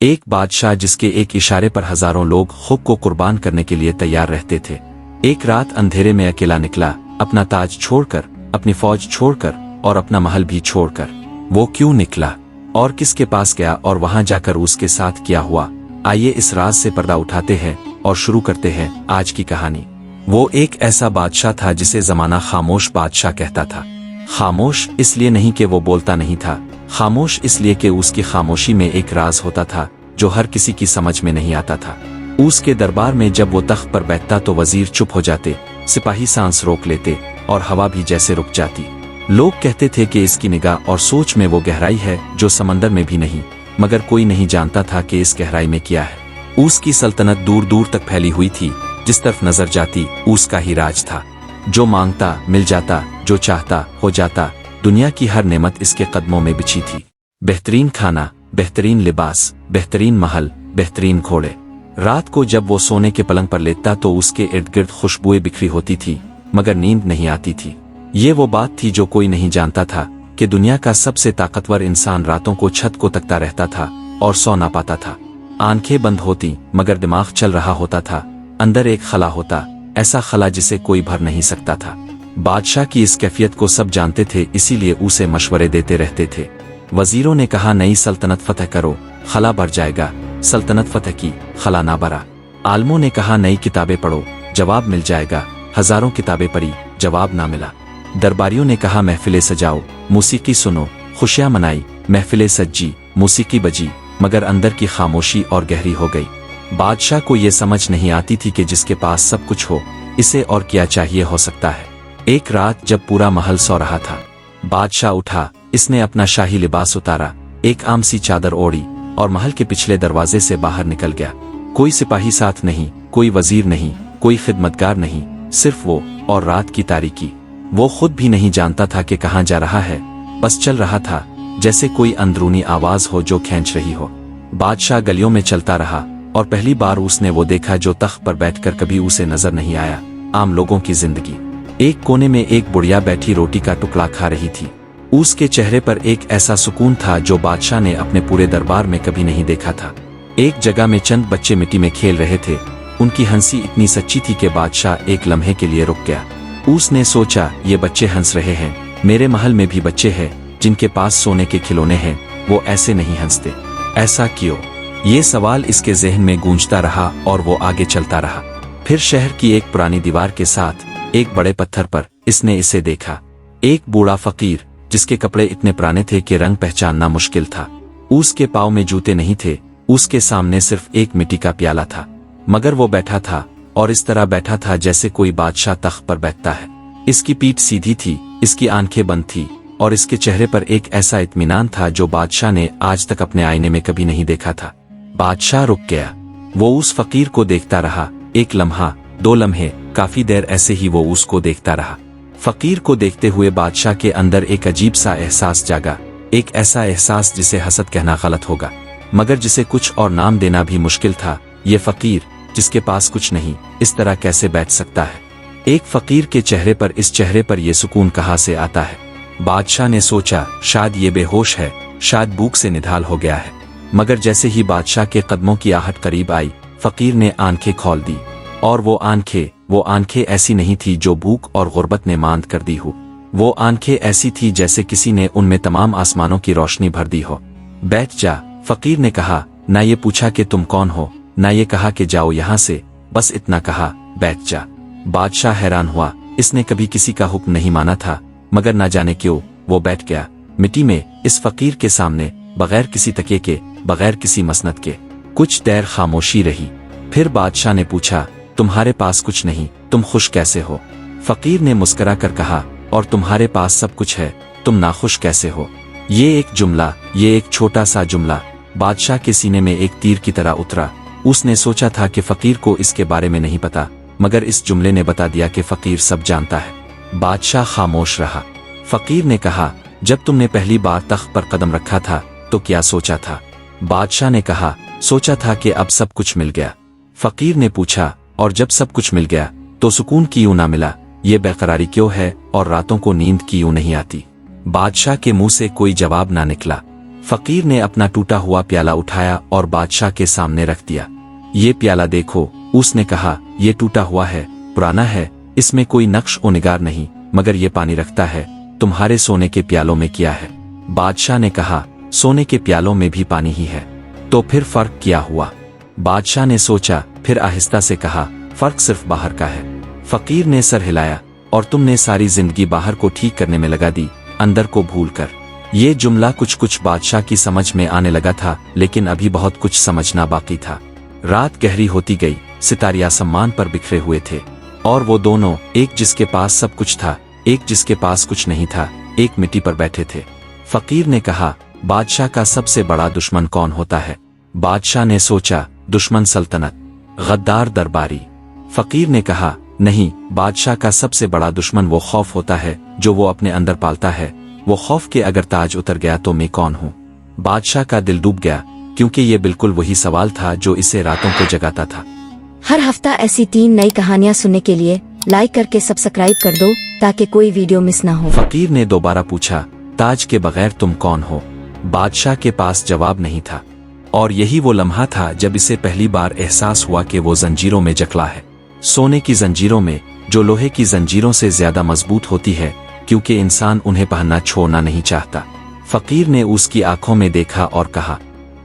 ایک بادشاہ جسके एक इशारे पर हजारों लोग खुद को कुर्बान करने के लिए तैयार रहते थे। एक रात अंधेरे में अकेला निकला, अपना ताज छोड़कर, अपनी फौज छोड़कर और अपना महल भी छोड़कर। वो क्यों निकला और किसके पास गया और वहां जाकर उसके साथ क्या हुआ? आइए इस राज से पर्दा उठाते हैं और शुरू करते हैं आज की कहानी। वो एक ऐसा बादशाह था जिसे जमाना खामोश बादशाह कहता था। खामोश इसलिए नहीं कि वो बोलता नहीं था, खामोश इसलिए कि उसकी खामोशी में एक राज होता था जो हर किसी की समझ में नहीं आता था। उसके दरबार में जब वो तख्त पर बैठता तो वजीर चुप हो जाते, सिपाही सांस रोक लेते और हवा भी जैसे रुक जाती। लोग कहते थे कि इसकी निगाह और सोच में वो गहराई है जो समंदर में भी नहीं, मगर कोई नहीं जानता था कि इस गहराई में क्या है। उसकी सल्तनत दूर दूर तक फैली हुई थी, जिस तरफ नजर जाती उसका ही राज था। जो मांगता मिल जाता, जो चाहता हो जाता, दुनिया की हर नेमत इसके कदमों में बिछी थी। बेहतरीन खाना, बेहतरीन लिबास, बेहतरीन महल, बेहतरीन घोड़े। रात को जब वो सोने के पलंग पर लेटता तो उसके इर्द गिर्द खुशबुएं बिखरी होती थी, मगर नींद नहीं आती थी। ये वो बात थी जो कोई नहीं जानता था कि दुनिया का सबसे ताकतवर इंसान रातों को छत को तकता रहता था और सो ना पाता था। आंखें बंद होती मगर दिमाग चल रहा होता था। अंदर एक खला होता, ऐसा खला जिसे कोई भर नहीं सकता था। बादशाह की इस कैफियत को सब जानते थे, इसीलिए उसे मशवरे देते रहते थे। वजीरों ने कहा नई सल्तनत फतह करो, खला भर जाएगा। सल्तनत फतह की, खला ना भरा। आलमों ने कहा नई किताबें पढ़ो, जवाब मिल जाएगा। हजारों किताबें पढ़ी, जवाब ना मिला। दरबारियों ने कहा महफिलें सजाओ, मौसीकी सुनो, खुशियां मनाई। महफिलें सजी, मौसीकी बजी, मगर अंदर की खामोशी और गहरी हो गई। बादशाह को ये समझ नहीं आती थी कि जिसके पास सब कुछ हो, इसे और क्या चाहिए हो सकता है। एक रात जब पूरा महल सो रहा था, बादशाह उठा। इसने अपना शाही लिबास उतारा, एक आम सी चादर ओढ़ी और महल के पिछले दरवाजे से बाहर निकल गया। कोई सिपाही साथ नहीं, कोई वजीर नहीं, कोई खिदमतगार नहीं, सिर्फ वो और रात की तारीकी। वो खुद भी नहीं जानता था कि कहाँ जा रहा है, बस चल रहा था जैसे कोई अंदरूनी आवाज हो जो खींच रही हो। बादशाह गलियों में चलता रहा और पहली बार उसने वो देखा जो तख्त पर बैठकर कभी उसे नजर नहीं आया, आम लोगों की जिंदगी। एक कोने में एक बुढ़िया बैठी रोटी का टुकड़ा खा रही थी। उसके चेहरे पर एक ऐसा सुकून था जो बादशाह ने अपने पूरे दरबार में कभी नहीं देखा था। एक जगह में चंद बच्चे मिट्टी में खेल रहे थे। उनकी हंसी इतनी सच्ची थी कि बादशाह एक लम्हे के लिए रुक गया। उसने सोचा ये बच्चे हंस रहे हैं, मेरे महल में भी बच्चे हैं जिनके पास सोने के खिलौने हैं, वो ऐसे नहीं हंसते। ऐसा क्यों? ये सवाल इसके जहन में गूंजता रहा और वो आगे चलता रहा। फिर शहर की एक पुरानी दीवार के साथ एक बड़े पत्थर पर इसने इसे देखा। एक बूढ़ा फकीर जिसके कपड़े इतने पुराने थे कि रंग पहचानना मुश्किल था। उसके पाँव में जूते नहीं थे, उसके सामने सिर्फ एक मिट्टी का प्याला था, मगर वो बैठा था और इस तरह बैठा था जैसे कोई बादशाह तख्त पर बैठता है। इसकी पीठ सीधी थी, इसकी आंखें बंद थी और इसके चेहरे पर एक ऐसा इत्मीनान था जो बादशाह ने आज तक अपने आईने में कभी नहीं देखा था। बादशाह रुक गया। वो उस फकीर को देखता रहा, एक लम्हा, दो लम्हे, काफी देर ऐसे ही वो उसको देखता रहा। फकीर को देखते हुए बादशाह के अंदर एक अजीब सा एहसास जागा, एक ऐसा एहसास जिसे हसद कहना गलत होगा, मगर जिसे कुछ और नाम देना भी मुश्किल था। ये फकीर जिसके पास कुछ नहीं, इस तरह कैसे बैठ सकता है? एक फकीर के चेहरे पर, इस चेहरे पर यह सुकून कहाँ से आता है? बादशाह ने सोचा शायद ये बेहोश है, शायद भूख से निढाल हो गया है। मगर जैसे ही बादशाह के कदमों की आहट करीब आई, फकीर ने आंखें खोल दी और वो आंखें ऐसी नहीं थी जो भूख और गुर्बत ने मांद कर दी हो। वो आंखें ऐसी थी जैसे किसी ने उनमें तमाम आसमानों की रोशनी भर दी हो। बैठ जा, फकीर ने कहा। ना ये पूछा कि तुम कौन हो, ना ये कहा कि जाओ यहाँ से, बस इतना कहा, बैठ जा। बादशाह हैरान हुआ, इसने कभी किसी का हुक्म नहीं माना था, मगर ना जाने क्यों वो बैठ गया मिट्टी में, इस फकीर के सामने, बगैर किसी तकिए के, बगैर किसी मसनद के। कुछ देर खामोशी रही। फिर बादशाह ने पूछा तुम्हारे पास कुछ नहीं, तुम खुश कैसे हो? फकीर ने मुस्कुरा कर कहा और तुम्हारे पास सब कुछ है, तुम नाखुश कैसे हो? ये एक छोटा सा जुमला बादशाह के सीने में एक तीर की तरह उतरा। उसने सोचा था कि फकीर को इसके बारे में नहीं पता, मगर इस जुमले ने बता दिया कि फकीर सब जानता है। बादशाह खामोश रहा। फकीर ने कहा जब तुमने पहली बार तख्त पर कदम रखा था तो क्या सोचा था? बादशाह ने कहा सोचा था कि अब सब कुछ मिल गया। फकीर ने पूछा और जब सब कुछ मिल गया तो सुकून क्यों ना मिला? ये बेकरारी क्यों है और रातों को नींद क्यों नहीं आती? बादशाह के मुंह से कोई जवाब ना निकला। फकीर ने अपना टूटा हुआ प्याला उठाया और बादशाह के सामने रख दिया। ये प्याला देखो, उसने कहा, ये टूटा हुआ है, पुराना है, इसमें कोई नक्श ओ निगार नहीं, मगर ये पानी रखता है। तुम्हारे सोने के प्यालों में क्या है? बादशाह ने कहा, सोने के प्यालों में भी पानी ही है। तो फिर फर्क क्या हुआ? बादशाह ने सोचा, फिर आहिस्ता से कहा, फर्क सिर्फ बाहर का है। फकीर ने सर हिलाया, और तुमने सारी जिंदगी बाहर को ठीक करने में लगा दी, अंदर को भूल कर। ये जुमला कुछ कुछ बादशाह की समझ में आने लगा था, लेकिन अभी बहुत कुछ समझना बाकी था। रात गहरी होती गई, सितारे आसमान पर बिखरे हुए थे, और वो दोनों, एक जिसके पास सब कुछ था, एक जिसके पास कुछ नहीं था, एक मिट्टी पर बैठे थे। फकीर ने कहा, बादशाह का सबसे बड़ा दुश्मन कौन होता है? बादशाह ने सोचा, दुश्मन सल्तनत, गद्दार दरबारी। फकीर ने कहा, नहीं, बादशाह का सबसे बड़ा दुश्मन वो खौफ होता है जो वो अपने अंदर पालता है। वो खौफ के अगर ताज उतर गया तो मैं कौन हूँ? बादशाह का दिल डूब गया, क्योंकि ये बिल्कुल वही सवाल था जो इसे रातों को जगाता था। हर हफ्ता ऐसी 3 नई कहानियाँ सुनने के लिए लाइक करके सब्सक्राइब कर दो, ताकि कोई वीडियो मिस ना हो। फकीर ने दोबारा पूछा, ताज के बगैर तुम कौन हो? बादशाह के पास जवाब नहीं था, और यही वो लम्हा था जब इसे पहली बार एहसास हुआ कि वो जंजीरों में जकड़ा है। सोने की जंजीरों में, जो लोहे की जंजीरों से ज्यादा मजबूत होती है, क्योंकि इंसान उन्हें पहनना छोड़ना नहीं चाहता। फकीर ने उसकी आंखों में देखा और कहा,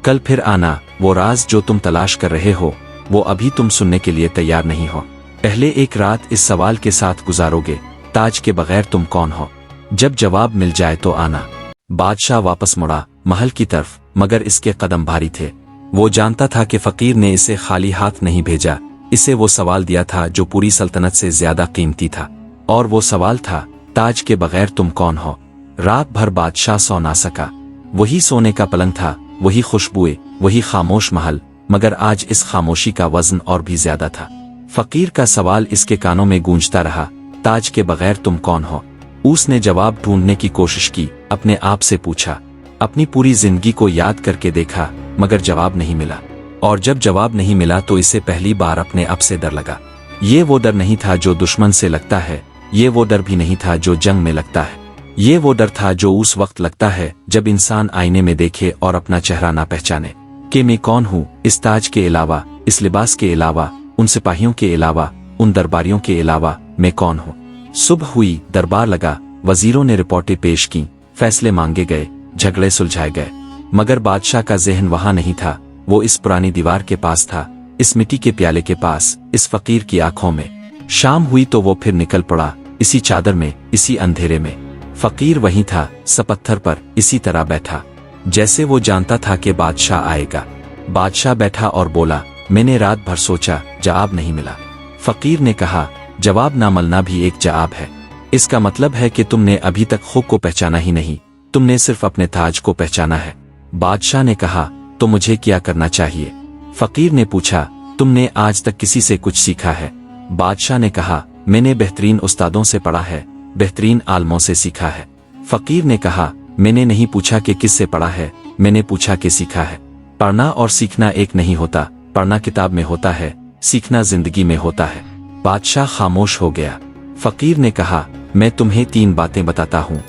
कल फिर आना, वो राज जो तुम तलाश कर रहे हो, वो अभी तुम सुनने के लिए तैयार नहीं हो। पहले एक रात इस सवाल के साथ गुजारोगे, ताज के बगैर तुम कौन हो? जब जवाब मिल जाए तो आना। बादशाह वापस मुड़ा महल की तरफ, मगर इसके कदम भारी थे। वो जानता था कि फकीर ने इसे खाली हाथ नहीं भेजा, इसे वो सवाल दिया था जो पूरी सल्तनत से ज्यादा कीमती था। और वो सवाल था, ताज के बगैर तुम कौन हो? रात भर बादशाह सो ना सका। वही सोने का पलंग था, वही खुशबुएं, वही खामोश महल, मगर आज इस खामोशी का वजन और भी ज्यादा था। फकीर का सवाल इसके कानों में गूंजता रहा, ताज के बगैर तुम कौन हो? उसने जवाब ढूंढने की कोशिश की, अपने आप से पूछा, अपनी पूरी जिंदगी को याद करके देखा, मगर जवाब नहीं मिला। और जब जवाब नहीं मिला तो इसे पहली बार अपने आप से डर लगा। ये वो डर नहीं था जो दुश्मन से लगता है, ये वो डर भी नहीं था जो जंग में लगता है। ये वो डर था जो उस वक्त लगता है जब इंसान आईने में देखे और अपना चेहरा ना पहचाने कि मैं कौन हूँ, इस ताज के अलावा, इस लिबास के अलावा, उन सिपाहियों के अलावा, उन दरबारियों के अलावा मैं कौन हूँ। सुबह हुई, दरबार लगा, वजीरों ने रिपोर्टें पेश की, फैसले मांगे गए, झगड़े सुलझाए गए, मगर बादशाह का जहन वहां नहीं था। वो इस पुरानी दीवार के पास था, इस मिट्टी के प्याले के पास, इस फकीर की आंखों में। शाम हुई तो वो फिर निकल पड़ा, इसी चादर में, इसी अंधेरे में। फकीर वहीं था, सपत्थर पर, इसी तरह बैठा जैसे वो जानता था कि बादशाह आएगा। बादशाह बैठा और बोला, मैंने रात भर सोचा, जवाब नहीं मिला। फकीर ने कहा, जवाब ना मिलना भी एक जवाब है। इसका मतलब है कि तुमने अभी तक खुद को पहचाना ही नहीं, तुमने सिर्फ अपने ताज को पहचाना है। बादशाह ने कहा, तो मुझे क्या करना चाहिए? फकीर ने पूछा, तुमने आज तक किसी से कुछ सीखा है? बादशाह ने कहा, मैंने बेहतरीन उस्तादों से पढ़ा है, बेहतरीन आलमों से सीखा है। फकीर ने कहा, मैंने नहीं पूछा कि किससे पढ़ा है, मैंने पूछा कि सीखा है। पढ़ना और सीखना एक नहीं होता, पढ़ना किताब में होता है, सीखना जिंदगी में होता है। बादशाह खामोश हो गया। फकीर ने कहा, मैं तुम्हें 3 बातें बताता हूँ,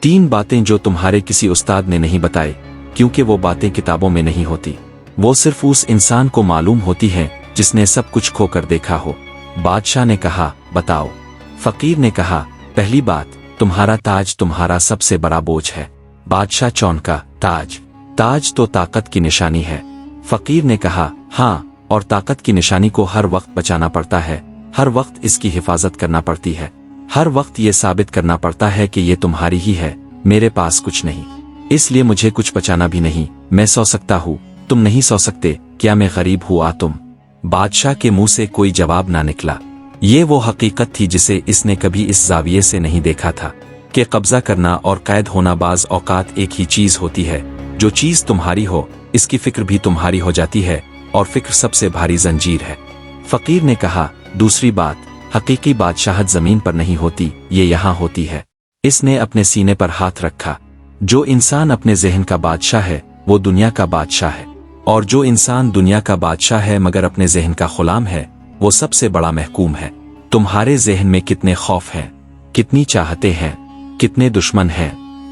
3 बातें जो तुम्हारे किसी उस्ताद ने नहीं बताई, क्योंकि वो बातें किताबों में नहीं होती, वो सिर्फ उस इंसान को मालूम होती हैं जिसने सब कुछ खोकर देखा हो। बादशाह ने कहा, बताओ। फकीर ने कहा, पहली बात, तुम्हारा ताज तुम्हारा सबसे बड़ा बोझ है। बादशाह चौंका, ताज? ताज तो ताकत की निशानी है। फकीर ने कहा, हाँ, और ताकत की निशानी को हर वक्त बचाना पड़ता है, हर वक्त इसकी हिफाजत करना पड़ती है, हर वक्त ये साबित करना पड़ता है कि ये तुम्हारी ही है, मेरे पास कुछ नहीं, इसलिए मुझे कुछ बचाना भी नहीं। मैं सो सकता हूँ, तुम नहीं सो सकते, क्या मैं गरीब हुआ तुम? बादशाह के मुंह से कोई जवाब ना निकला। ये वो हकीकत थी जिसे इसने कभी इस जाविये से नहीं देखा था कि कब्जा करना और कैद होना बाज औकात एक ही चीज होती है। जो चीज तुम्हारी हो, इसकी फिक्र भी तुम्हारी हो जाती है, और फिक्र सबसे भारी जंजीर है। फकीर ने कहा, दूसरी बात, हकीकी बादशाहत जमीन पर नहीं होती, ये यहाँ होती है। इसने अपने सीने पर हाथ रखा। जो इंसान अपने जहन का बादशाह है, वो दुनिया का बादशाह है, और जो इंसान दुनिया का बादशाह है मगर अपने जहन का गुलाम है, वो सबसे बड़ा महकूम है। तुम्हारे जहन में कितने खौफ हैं, कितनी चाहते हैं, कितने दुश्मन हैं,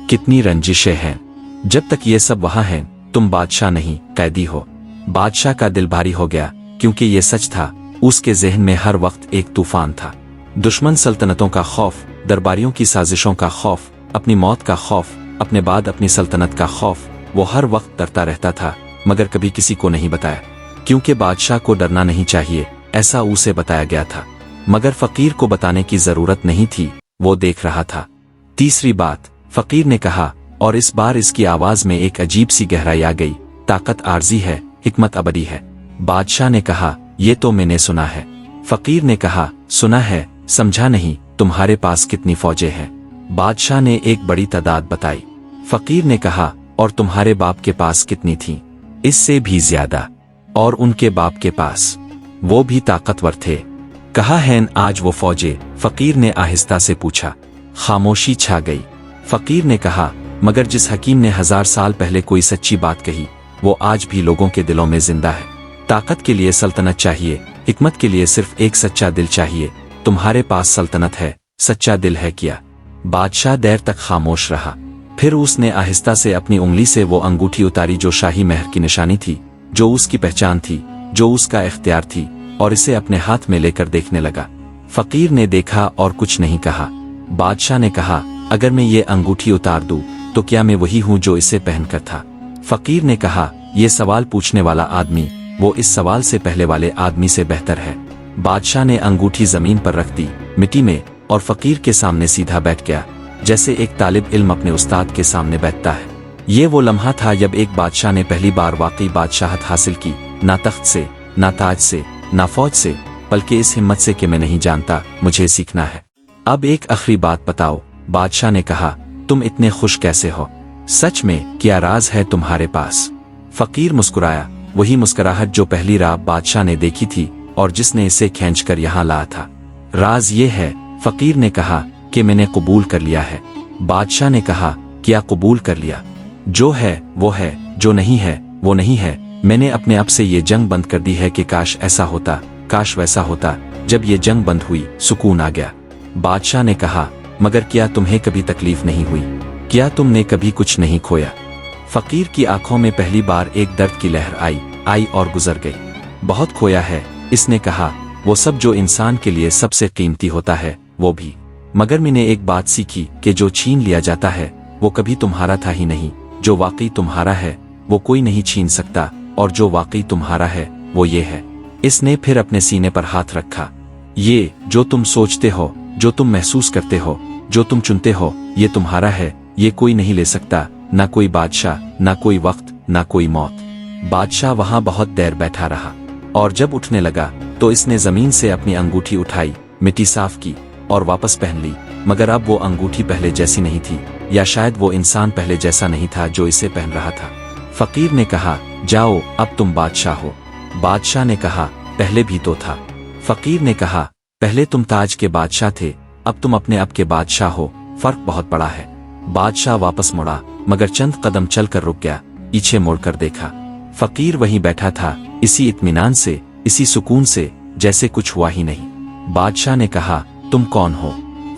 कितनी रंजिशें हैं, जब तक ये सब वहां हैं तुम बादशाह नहीं कैदी हो। बादशाह का दिल भारी हो गया, क्योंकि ये सच था। उसके जहन में हर वक्त एक तूफान था। दुश्मन सल्तनतों का खौफ, दरबारियों की साजिशों का खौफ, अपनी मौत का खौफ, अपने बाद अपनी सल्तनत का खौफ। वो हर वक्त डरता रहता था, मगर कभी किसी को नहीं बताया, क्योंकि बादशाह को डरना नहीं चाहिए, ऐसा उसे बताया गया था। मगर फकीर को बताने की जरूरत नहीं थी, वो देख रहा था। तीसरी बात, फकीर ने कहा, और इस बार इसकी आवाज में एक अजीब सी गहराई आ गई, ताकत आर्जी है, हिकमत अबदी है। बादशाह ने कहा, ये तो मैंने सुना है। फकीर ने कहा, सुना है, समझा नहीं। तुम्हारे पास कितनी फौजें हैं? बादशाह ने एक बड़ी तादाद बताई। फकीर ने कहा, और तुम्हारे बाप के पास कितनी थीं? इससे भी ज्यादा। और उनके बाप के पास? वो भी ताकतवर थे। कहा है आज वो फौजें? फकीर ने आहिस्ता से पूछा। खामोशी छा गई। फकीर ने कहा, मगर जिस हकीम ने 1000 साल पहले कोई सच्ची बात कही, वो आज भी लोगों के दिलों में जिंदा है। ताकत के लिए सल्तनत चाहिए, हिकमत के लिए सिर्फ एक सच्चा दिल चाहिए। तुम्हारे पास सल्तनत है, सच्चा दिल है क्या? बादशाह देर तक खामोश रहा। फिर उसने आहिस्ता से अपनी उंगली से वो अंगूठी उतारी जो शाही महर की निशानी थी, जो उसकी पहचान थी, जो उसका इख्तियार थी, और इसे अपने हाथ में लेकर देखने लगा। फकीर ने देखा और कुछ नहीं कहा। बादशाह ने कहा, अगर मैं ये अंगूठी उतार दूं, तो क्या मैं वही हूं जो इसे पहनकर था? फकीर ने कहा, ये सवाल पूछने वाला आदमी, वो इस सवाल से पहले वाले आदमी से बेहतर है। बादशाह ने अंगूठी जमीन पर रख दी, मिट्टी में, और फकीर के सामने सीधा बैठ गया, जैसे एक तालिब इल्म अपने उस्ताद के सामने बैठता है। ये वो लम्हा था जब एक बादशाह ने पहली बार वाकई बादशाहत हासिल की, ना तख्त से, ना ताज से, ना फौज से, बल्कि इस हिम्मत से कि मैं नहीं जानता, मुझे सीखना है। अब एक आखिरी बात बताओ, बादशाह ने कहा, तुम इतने खुश कैसे हो? सच में, क्या राज है तुम्हारे पास? फकीर मुस्कुराया, वही मुस्कुराहट जो पहली रात बादशाह ने देखी थी और जिसने इसे खींचकर यहाँ लाया था। राज ये है, फकीर ने कहा, कि मैंने कबूल कर लिया है। बादशाह ने कहा, क्या कबूल कर लिया? जो है वो है, जो नहीं है वो नहीं है। मैंने अपने आप से ये जंग बंद कर दी है कि काश ऐसा होता, काश वैसा होता। जब ये जंग बंद हुई, सुकून आ गया। बादशाह ने कहा, मगर क्या तुम्हें कभी तकलीफ नहीं हुई? क्या तुमने कभी कुछ नहीं खोया? फकीर की आंखों में पहली बार एक दर्द की लहर आई और गुजर गई। बहुत खोया है, इसने कहा, वो सब जो इंसान के लिए सबसे कीमती होता है, वो भी। मगर मैंने एक बात सीखी कि जो छीन लिया जाता है, वो कभी तुम्हारा था ही नहीं। जो वाकई तुम्हारा है, वो कोई नहीं छीन सकता, और जो वाकई तुम्हारा है, वो ये है। इसने फिर अपने सीने पर हाथ रखा। ये जो तुम सोचते हो, जो तुम महसूस करते हो, जो तुम चुनते हो, ये तुम्हारा है। ये कोई नहीं ले सकता, ना कोई बादशाह, ना कोई वक्त, ना कोई मौत। बादशाह वहां बहुत देर बैठा रहा, और जब उठने लगा तो इसने जमीन से अपनी अंगूठी उठाई, मिट्टी साफ की और वापस पहन ली। मगर अब वो अंगूठी पहले जैसी नहीं थी, या शायद वो इंसान पहले जैसा नहीं था जो इसे पहन रहा था। फकीर ने कहा, जाओ, अब तुम बादशाह हो। बादशाह ने कहा, पहले भी तो था। फकीर ने कहा, पहले तुम ताज के बादशाह थे, अब तुम अपने अब के बादशाह हो। फर्क बहुत बड़ा है। बादशाह वापस मुड़ा, मगर चंद कदम चलकर रुक गया, पीछे मुड़कर देखा। फकीर वहीं बैठा था, इसी इत्मीनान से, इसी सुकून से, जैसे कुछ हुआ ही नहीं। बादशाह ने कहा, तुम कौन हो?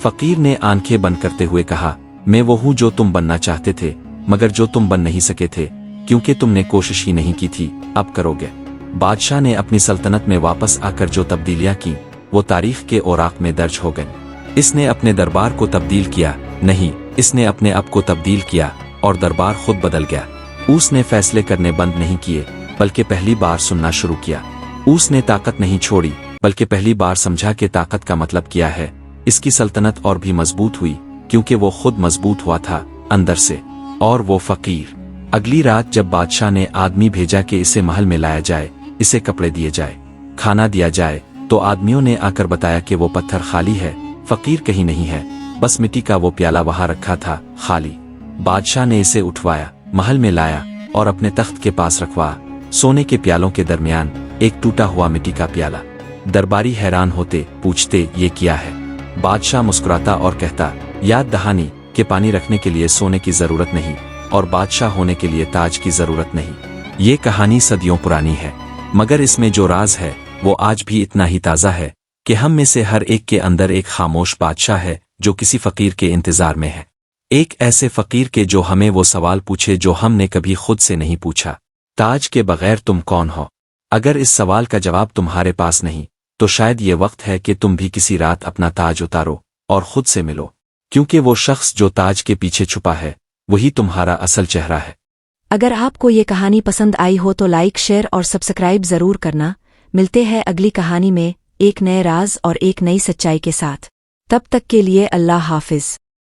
फकीर ने आंखें बंद करते हुए कहा, मैं वो हूँ जो तुम बनना चाहते थे, मगर जो तुम बन नहीं सके थे, क्योंकि तुमने कोशिश ही नहीं की थी। अब करोगे। बादशाह ने अपनी सल्तनत में वापस आकर जो तब्दीलियां की, वो तारीख के औराक में दर्ज हो गईं। इसने अपने दरबार को तब्दील किया नहीं, इसने अपने आप को तब्दील किया, और दरबार खुद बदल गया। उसने फैसले करने बंद नहीं किए, बल्कि पहली बार सुनना शुरू किया। उसने ताकत नहीं छोड़ी, बल्कि पहली बार समझा कि ताकत का मतलब क्या है। इसकी सल्तनत और भी मजबूत हुई, क्योंकि वो खुद मजबूत हुआ था अंदर से। और वो फकीर। अगली रात जब बादशाह ने आदमी भेजा कि इसे महल में लाया जाए, इसे कपड़े दिए जाए, खाना दिया जाए, तो आदमियों ने आकर बताया कि वो पत्थर खाली है, फकीर कहीं नहीं है, बस मिट्टी का वो प्याला वहां रखा था, खाली। बादशाह ने इसे उठवाया, महल में लाया और अपने तख्त के पास रखवाया। सोने के प्यालों के दरमियान एक टूटा हुआ मिट्टी का प्याला। दरबारी हैरान होते, पूछते, ये क्या है? बादशाह मुस्कुराता और कहता, याद दहानी कि पानी रखने के लिए सोने की जरूरत नहीं, और बादशाह होने के लिए ताज की जरूरत नहीं। ये कहानी सदियों पुरानी है, मगर इसमें जो राज है वो आज भी इतना ही ताज़ा है कि हम में से हर एक के अंदर एक खामोश बादशाह है जो किसी फकीर के इंतजार में है। ایک ایسے فقیر کے جو ہمیں وہ سوال پوچھے جو ہم نے کبھی خود سے نہیں پوچھا، تاج کے بغیر تم کون ہو؟ اگر اس سوال کا جواب تمہارے پاس نہیں تو شاید یہ وقت ہے کہ تم بھی کسی رات اپنا تاج اتارو اور خود سے ملو، کیونکہ وہ شخص جو تاج کے پیچھے چھپا ہے وہی تمہارا اصل چہرہ ہے۔ اگر آپ کو یہ کہانی پسند آئی ہو تو لائک، شیئر اور سبسکرائب ضرور کرنا۔ ملتے ہیں اگلی کہانی میں ایک نئے راز اور ایک نئی سچائی کے ساتھ۔ تب تک کے لیے اللہ حافظ۔